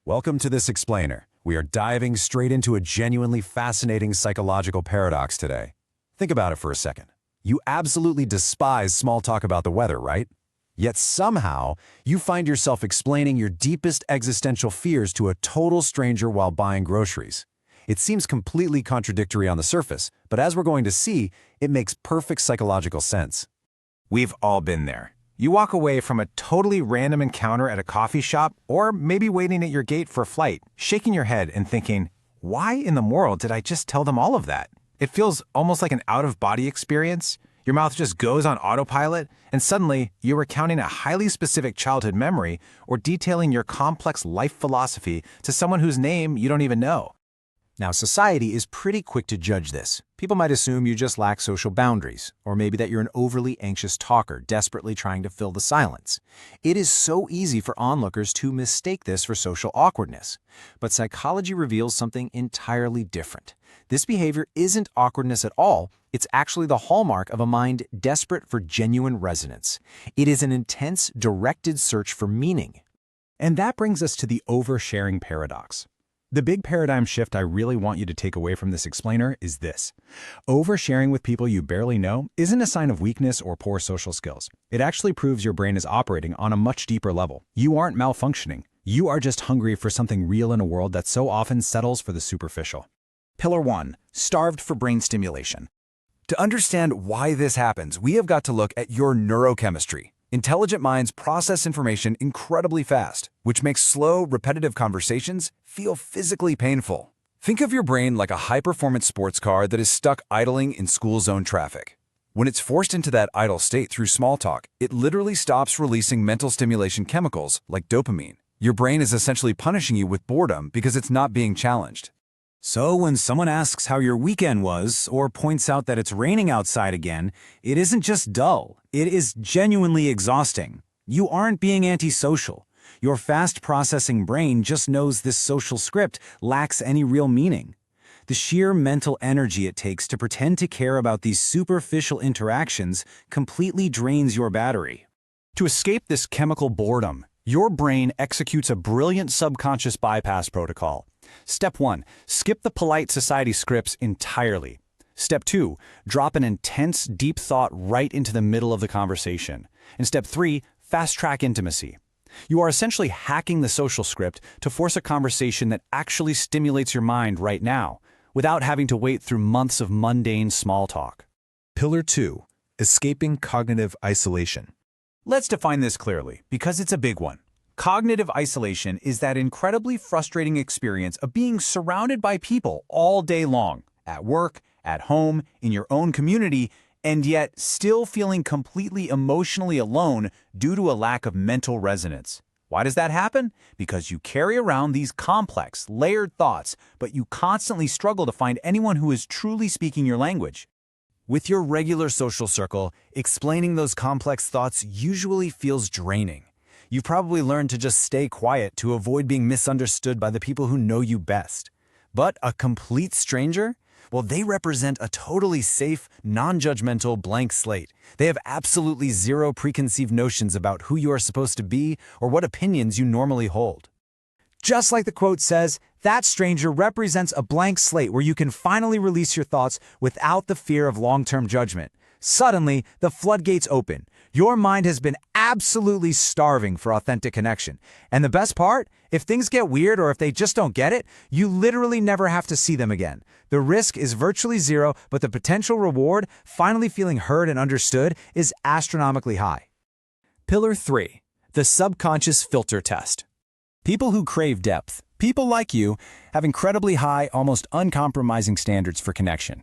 Welcome to this explainer. We are diving straight into a genuinely fascinating psychological paradox today. Think about it for a second. You absolutely despise small talk about the weather, right? Yet somehow, you find yourself explaining your deepest existential fears to a total stranger while buying groceries. It seems completely contradictory on the surface, but as we're going to see, it makes perfect psychological sense. We've all been there. You walk away from a totally random encounter at a coffee shop, or maybe waiting at your gate for a flight, shaking your head and thinking, why in the world did I just tell them all of that? It feels almost like an out-of-body experience. Your mouth just goes on autopilot, and suddenly you're recounting a highly specific childhood memory or detailing your complex life philosophy to someone whose name you don't even know. Now, society is pretty quick to judge this. People might assume you just lack social boundaries, or maybe that you're an overly anxious talker desperately trying to fill the silence. It is so easy for onlookers to mistake this for social awkwardness. But psychology reveals something entirely different. This behavior isn't awkwardness at all. It's actually the hallmark of a mind desperate for genuine resonance. It is an intense, directed search for meaning. And that brings us to the oversharing paradox. The big paradigm shift I really want you to take away from this explainer is this. Oversharing with people you barely know isn't a sign of weakness or poor social skills. It actually proves your brain is operating on a much deeper level. You aren't malfunctioning. You are just hungry for something real in a world that so often settles for the superficial. Pillar 1. Starved for brain stimulation. To understand why this happens, we have got to look at your neurochemistry. Intelligent minds process information incredibly fast, which makes slow, repetitive conversations feel physically painful. Think of your brain like a high-performance sports car that is stuck idling in school zone traffic. When it's forced into that idle state through small talk, it literally stops releasing mental stimulation chemicals like dopamine. Your brain is essentially punishing you with boredom because it's not being challenged. So when someone asks how your weekend was, or points out that it's raining outside again, it isn't just dull, it is genuinely exhausting. You aren't being antisocial. Your fast-processing brain just knows this social script lacks any real meaning. The sheer mental energy it takes to pretend to care about these superficial interactions completely drains your battery. To escape this chemical boredom, your brain executes a brilliant subconscious bypass protocol. Step 1. Skip the polite society scripts entirely. Step 2. Drop an intense, deep thought right into the middle of the conversation. And Step 3. Fast-track intimacy. You are essentially hacking the social script to force a conversation that actually stimulates your mind right now, without having to wait through months of mundane small talk. Pillar 2. Escaping cognitive isolation. Let's define this clearly, because it's a big one. Cognitive isolation is that incredibly frustrating experience of being surrounded by people all day long, at work, at home, in your own community, and yet still feeling completely emotionally alone due to a lack of mental resonance. Why does that happen? Because you carry around these complex, layered thoughts, but you constantly struggle to find anyone who is truly speaking your language. With your regular social circle, explaining those complex thoughts usually feels draining. You've probably learned to just stay quiet to avoid being misunderstood by the people who know you best. But a complete stranger? Well, they represent a totally safe, non-judgmental blank slate. They have absolutely zero preconceived notions about who you are supposed to be or what opinions you normally hold. Just like the quote says, that stranger represents a blank slate where you can finally release your thoughts without the fear of long-term judgment. Suddenly, the floodgates open. Your mind has been absolutely starving for authentic connection. And the best part? If things get weird or if they just don't get it, you literally never have to see them again. The risk is virtually zero, but the potential reward, finally feeling heard and understood, is astronomically high. Pillar 3. The subconscious filter test. People who crave depth, people like you, have incredibly high, almost uncompromising standards for connection.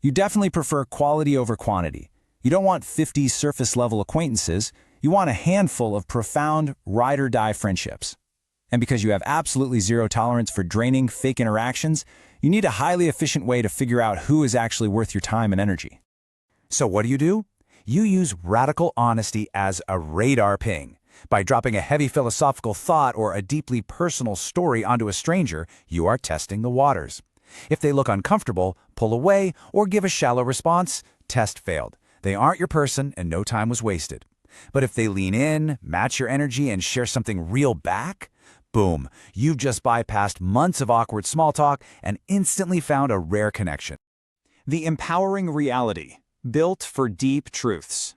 You definitely prefer quality over quantity. You don't want 50 surface-level acquaintances. You want a handful of profound, ride-or-die friendships. And because you have absolutely zero tolerance for draining, fake interactions, you need a highly efficient way to figure out who is actually worth your time and energy. So what do? You use radical honesty as a radar ping. By dropping a heavy philosophical thought or a deeply personal story onto a stranger, you are testing the waters. If they look uncomfortable, pull away, or give a shallow response, test failed. They aren't your person and no time was wasted. But if they lean in, match your energy, and share something real back, Boom, you've just bypassed months of awkward small talk and instantly found a rare connection. The empowering reality, built for deep truths.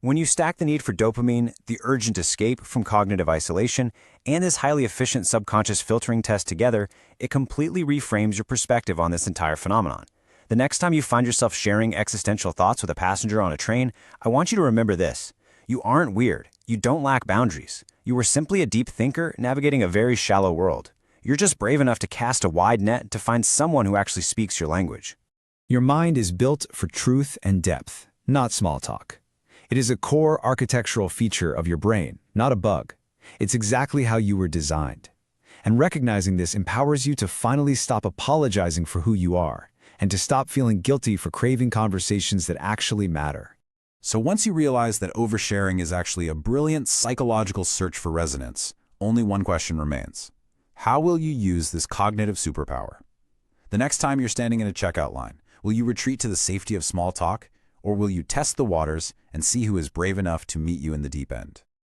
When you stack the need for dopamine, the urgent escape from cognitive isolation, and this highly efficient subconscious filtering test together, it completely reframes your perspective on this entire phenomenon. The next time you find yourself sharing existential thoughts with a passenger on a train, I want you to remember this. You aren't weird. You don't lack boundaries. You are simply a deep thinker navigating a very shallow world. You're just brave enough to cast a wide net to find someone who actually speaks your language. Your mind is built for truth and depth, not small talk. It is a core architectural feature of your brain, not a bug. It's exactly how you were designed. And recognizing this empowers you to finally stop apologizing for who you are, and to stop feeling guilty for craving conversations that actually matter. So once you realize that oversharing is actually a brilliant psychological search for resonance, only one question remains. How will you use this cognitive superpower? The next time you're standing in a checkout line, will you retreat to the safety of small talk, or will you test the waters and see who is brave enough to meet you in the deep end?